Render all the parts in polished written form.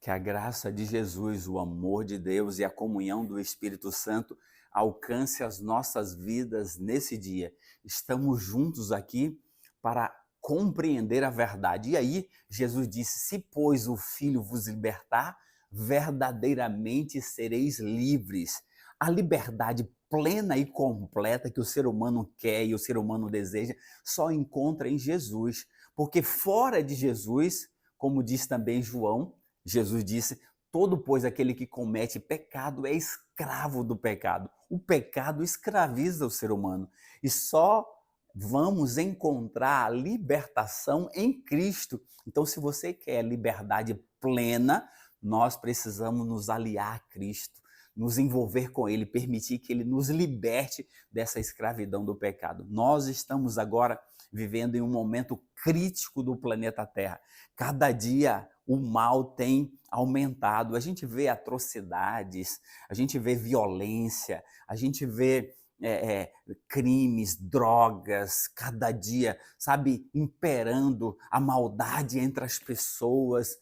Que a graça de Jesus, o amor de Deus e a comunhão do Espírito Santo alcance as nossas vidas nesse dia. Estamos juntos aqui para compreender a verdade. E aí, Jesus disse: Se, pois, o Filho vos libertar, verdadeiramente sereis livres. A liberdade plena e completa que o ser humano quer e o ser humano deseja só encontra em Jesus. Porque fora de Jesus, como diz também João, Jesus disse: todo, pois, aquele que comete pecado é escravo do pecado. O pecado escraviza o ser humano. E só vamos encontrar a libertação em Cristo. Então, se você quer liberdade plena, nós precisamos nos aliar a Cristo, nos envolver com Ele, permitir que Ele nos liberte dessa escravidão do pecado. Nós estamos agora vivendo em um momento crítico do planeta Terra. Cada dia o mal tem aumentado. A gente vê atrocidades, a gente vê violência, a gente vê crimes, drogas, cada dia, sabe, imperando a maldade entre as pessoas.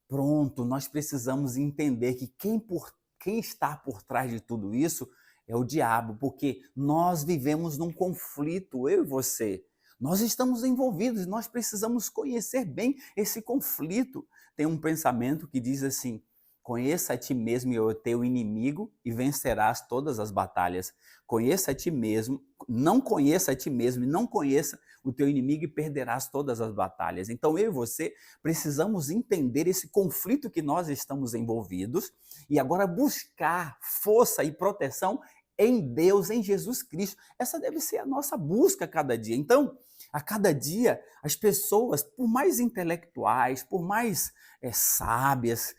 Pronto, nós precisamos entender que quem está por trás de tudo isso é o diabo, porque nós vivemos num conflito, eu e você. Nós estamos envolvidos, nós precisamos conhecer bem esse conflito. Tem um pensamento que diz assim: conheça a ti mesmo e o teu inimigo e vencerás todas as batalhas. Conheça a ti mesmo, não conheça a ti mesmo e não conheça o teu inimigo e perderás todas as batalhas. Então eu e você precisamos entender esse conflito que nós estamos envolvidos e agora buscar força e proteção em Deus, em Jesus Cristo. Essa deve ser a nossa busca a cada dia. Então, a cada dia, as pessoas, por mais intelectuais, por mais sábias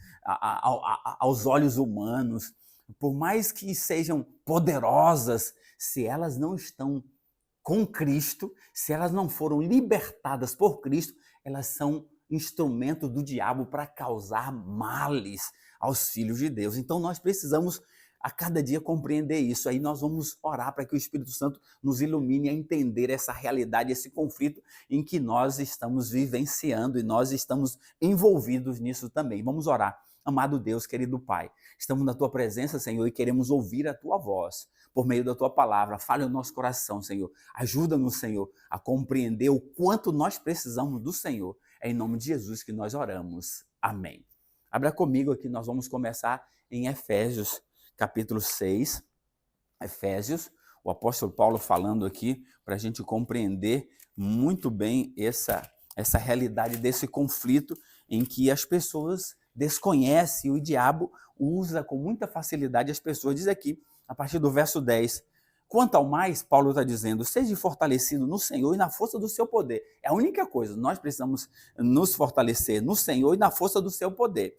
aos olhos humanos, por mais que sejam poderosas, se elas não estão com Cristo, se elas não foram libertadas por Cristo, elas são instrumentos do diabo para causar males aos filhos de Deus. Então nós precisamos a cada dia compreender isso. Aí nós vamos orar para que o Espírito Santo nos ilumine a entender essa realidade, esse conflito em que nós estamos vivenciando e nós estamos envolvidos nisso também. Vamos orar. Amado Deus, querido Pai, estamos na Tua presença, Senhor, e queremos ouvir a Tua voz por meio da Tua palavra. Fale o nosso coração, Senhor. Ajuda-nos, Senhor, a compreender o quanto nós precisamos do Senhor. É em nome de Jesus que nós oramos. Amém. Abra comigo aqui, nós vamos começar em Efésios, capítulo 6. Efésios, o apóstolo Paulo falando aqui para a gente compreender muito bem essa realidade desse conflito em que as pessoas desconhecem, o diabo usa com muita facilidade as pessoas. Diz aqui, a partir do verso 10, quanto ao mais, Paulo está dizendo, seja fortalecido no Senhor e na força do seu poder. É a única coisa, nós precisamos nos fortalecer no Senhor e na força do seu poder.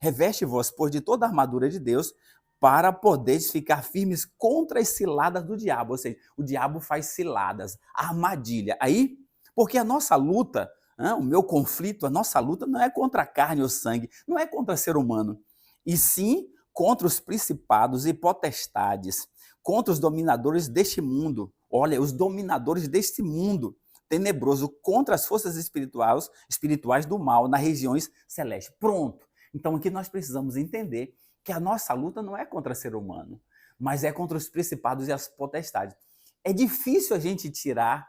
Reveste-vos, pois, de toda a armadura de Deus, para poderes ficar firmes contra as ciladas do diabo. Ou seja, o diabo faz ciladas, armadilha. Aí, porque a nossa luta, o meu conflito, a nossa luta não é contra a carne ou sangue, não é contra ser humano, e sim contra os principados e potestades, contra os dominadores deste mundo. Olha, os dominadores deste mundo tenebroso, contra as forças espirituais do mal nas regiões celestes. Pronto. Então aqui nós precisamos entender que a nossa luta não é contra ser humano, mas é contra os principados e as potestades. É difícil a gente tirar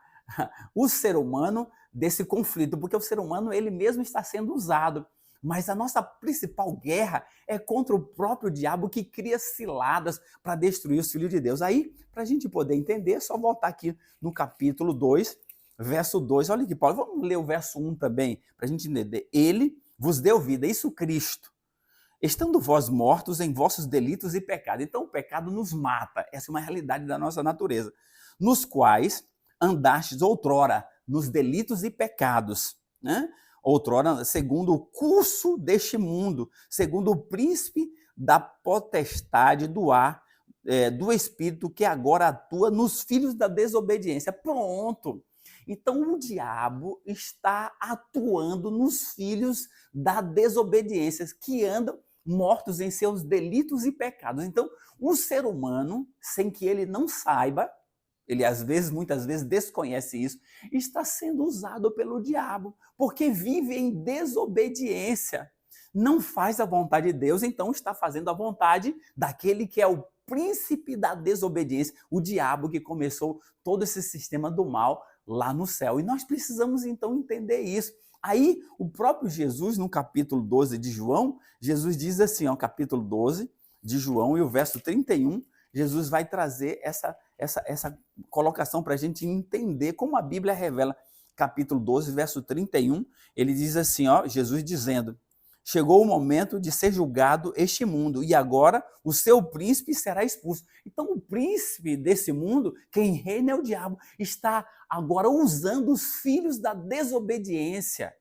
o ser humano desse conflito, porque o ser humano ele mesmo está sendo usado. Mas a nossa principal guerra é contra o próprio diabo que cria ciladas para destruir os filhos de Deus. Aí, para a gente poder entender, é só voltar aqui no capítulo 2, verso 2. Olha aqui, Paulo, vamos ler o verso 1 também, para a gente entender. Ele vos deu vida, isso Cristo, estando vós mortos em vossos delitos e pecados. Então o pecado nos mata, essa é uma realidade da nossa natureza, nos quais andastes outrora, nos delitos e pecados, né? Outrora, segundo o curso deste mundo, segundo o príncipe da potestade do ar, do espírito que agora atua nos filhos da desobediência. Pronto! Então o diabo está atuando nos filhos da desobediência, que andam mortos em seus delitos e pecados. Então, o ser humano, sem que ele não saiba, ele às vezes, muitas vezes desconhece isso, está sendo usado pelo diabo, porque vive em desobediência. não faz a vontade de Deus, então está fazendo a vontade daquele que é o príncipe da desobediência, o diabo que começou todo esse sistema do mal lá no céu. E nós precisamos então entender isso. Aí, o próprio Jesus, no capítulo 12 de João, Jesus diz assim, ó, capítulo 12 de João e o verso 31, Jesus vai trazer essa colocação para a gente entender como a Bíblia revela. Capítulo 12, verso 31, ele diz assim, ó, Jesus dizendo: chegou o momento de ser julgado este mundo, e agora o seu príncipe será expulso. Então, o príncipe desse mundo, quem reina é o diabo, está agora usando os filhos da desobediência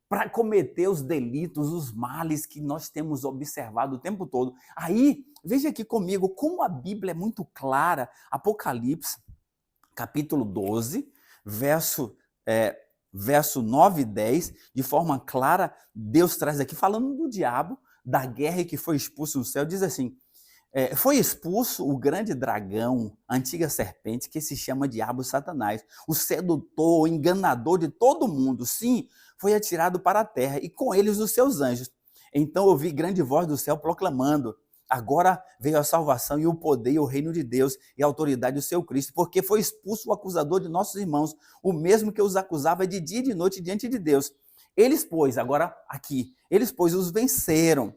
para cometer os delitos, os males que nós temos observado o tempo todo. Aí, veja aqui comigo como a Bíblia é muito clara. Apocalipse, capítulo 12, verso 9 e 10, de forma clara, Deus traz aqui, falando do diabo, da guerra que foi expulso do céu, diz assim, foi expulso o grande dragão, a antiga serpente, que se chama Diabo Satanás, o sedutor, o enganador de todo mundo. Sim, foi atirado para a terra, e com eles os seus anjos. Então ouvi grande voz do céu proclamando: agora veio a salvação e o poder e o reino de Deus e a autoridade do seu Cristo, porque foi expulso o acusador de nossos irmãos, o mesmo que os acusava de dia e de noite diante de Deus. Eles, pois, agora aqui, eles, pois, os venceram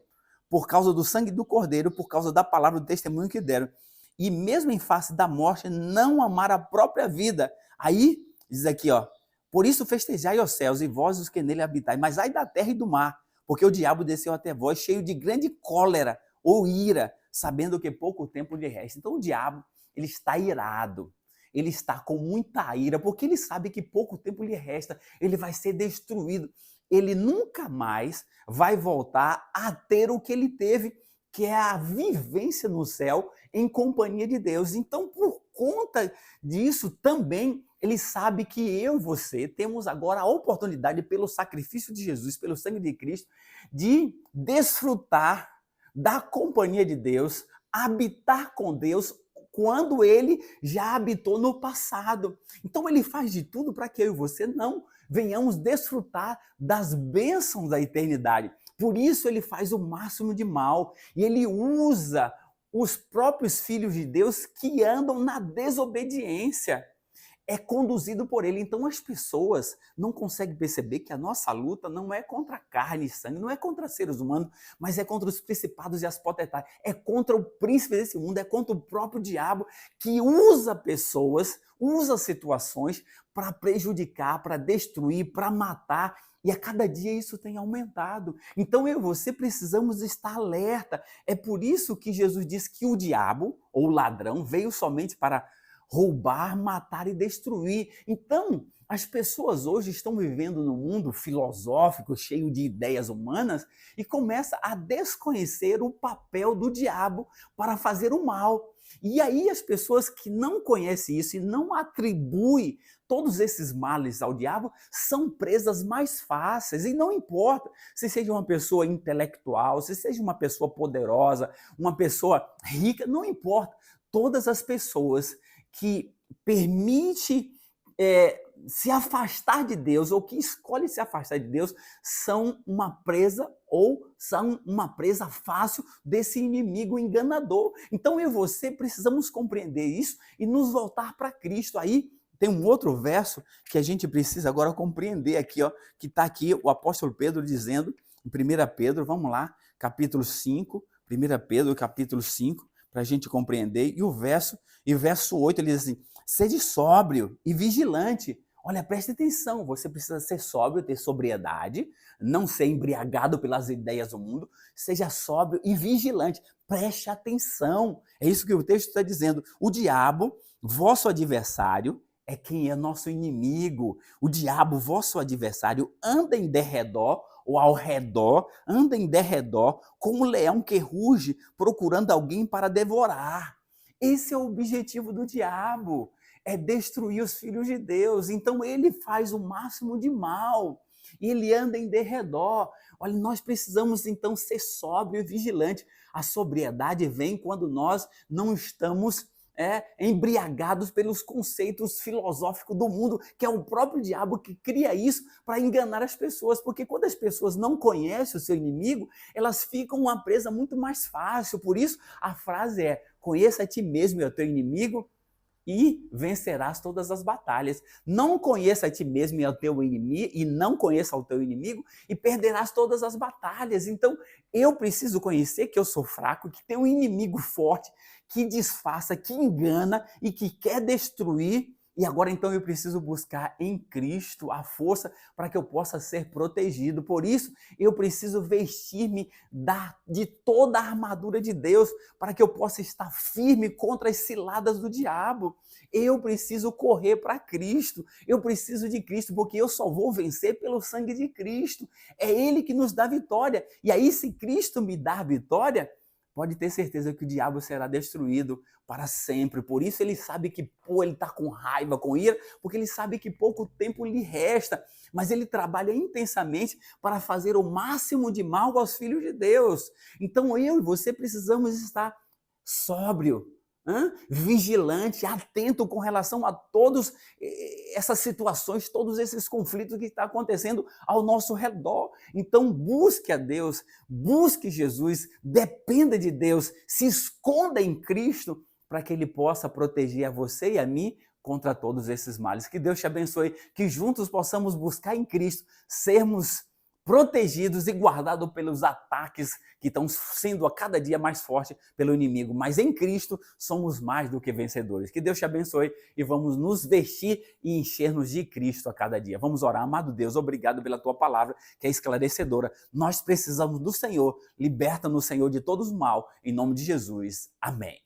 por causa do sangue do Cordeiro, por causa da palavra do testemunho que deram. E mesmo em face da morte, não amar a própria vida. Aí, diz aqui, ó, por isso festejai os céus e vós os que nele habitai, mas ai da terra e do mar, porque o diabo desceu até vós cheio de grande cólera ou ira, sabendo que pouco tempo lhe resta. Então o diabo, ele está irado, ele está com muita ira, porque ele sabe que pouco tempo lhe resta, ele vai ser destruído. Ele nunca mais vai voltar a ter o que ele teve, que é a vivência no céu em companhia de Deus. Então, por conta disso, também ele sabe que eu e você temos agora a oportunidade, pelo sacrifício de Jesus, pelo sangue de Cristo, de desfrutar da companhia de Deus, habitar com Deus, quando ele já habitou no passado. Então ele faz de tudo para que eu e você não venhamos desfrutar das bênçãos da eternidade. Por isso ele faz o máximo de mal e ele usa os próprios filhos de Deus que andam na desobediência. É conduzido por ele. Então as pessoas não conseguem perceber que a nossa luta não é contra carne e sangue, não é contra seres humanos, mas é contra os principados e as potestades, é contra o príncipe desse mundo, é contra o próprio diabo, que usa pessoas, usa situações para prejudicar, para destruir, para matar, e a cada dia isso tem aumentado. Então eu e você precisamos estar alerta. É por isso que Jesus diz que o diabo, ou o ladrão, veio somente para roubar, matar e destruir. Então, as pessoas hoje estão vivendo num mundo filosófico, cheio de ideias humanas, e começa a desconhecer o papel do diabo para fazer o mal. E aí as pessoas que não conhecem isso e não atribuem todos esses males ao diabo são presas mais fáceis. E não importa se seja uma pessoa intelectual, se seja uma pessoa poderosa, uma pessoa rica, não importa. Todas as pessoas que permite se afastar de Deus ou que escolhe se afastar de Deus são uma presa ou são uma presa fácil desse inimigo enganador. Então eu e você precisamos compreender isso e nos voltar para Cristo. Aí tem um outro verso que a gente precisa agora compreender aqui, ó, que está aqui o apóstolo Pedro dizendo, em 1 Pedro, vamos lá, capítulo 5, 1 Pedro, capítulo 5, para a gente compreender, e verso 8, ele diz assim, sede sóbrio e vigilante. Olha, preste atenção, você precisa ser sóbrio, ter sobriedade, não ser embriagado pelas ideias do mundo, seja sóbrio e vigilante, preste atenção. É isso que o texto está dizendo. O diabo, vosso adversário, é quem é nosso inimigo. O diabo, vosso adversário, anda em derredor, ou ao redor, anda em derredor, como um leão que ruge, procurando alguém para devorar. Esse é o objetivo do diabo, é destruir os filhos de Deus. Então ele faz o máximo de mal, e ele anda em derredor. Olha, nós precisamos então ser sóbrio e vigilante. A sobriedade vem quando nós não estamos embriagados pelos conceitos filosóficos do mundo, que é o próprio diabo que cria isso para enganar as pessoas, porque quando as pessoas não conhecem o seu inimigo, elas ficam uma presa muito mais fácil. Por isso, a frase é: conheça a ti mesmo e ao teu inimigo e vencerás todas as batalhas. Não conheça a ti mesmo e ao teu inimigo, e não conheça o teu inimigo, e perderás todas as batalhas. Então, eu preciso conhecer que eu sou fraco, que tem um inimigo forte, que disfarça, que engana e que quer destruir. E agora então eu preciso buscar em Cristo a força para que eu possa ser protegido. Por isso, eu preciso vestir-me de toda a armadura de Deus para que eu possa estar firme contra as ciladas do diabo. Eu preciso correr para Cristo. Eu preciso de Cristo, porque eu só vou vencer pelo sangue de Cristo. É Ele que nos dá vitória. E aí, se Cristo me dá vitória, pode ter certeza que o diabo será destruído para sempre. Por isso ele sabe que ele está com raiva, com ira, porque ele sabe que pouco tempo lhe resta, mas ele trabalha intensamente para fazer o máximo de mal aos filhos de Deus. Então eu e você precisamos estar sóbrio, vigilante, atento com relação a todas essas situações, todos esses conflitos que estão acontecendo ao nosso redor. Então busque a Deus, busque Jesus, dependa de Deus, se esconda em Cristo para que Ele possa proteger a você e a mim contra todos esses males. Que Deus te abençoe, que juntos possamos buscar em Cristo, sermos protegidos e guardados pelos ataques que estão sendo a cada dia mais fortes pelo inimigo. Mas em Cristo somos mais do que vencedores. Que Deus te abençoe e vamos nos vestir e encher-nos de Cristo a cada dia. Vamos orar. Amado Deus, obrigado pela tua palavra, que é esclarecedora. Nós precisamos do Senhor. Liberta-nos, Senhor, de todo o mal. Em nome de Jesus. Amém.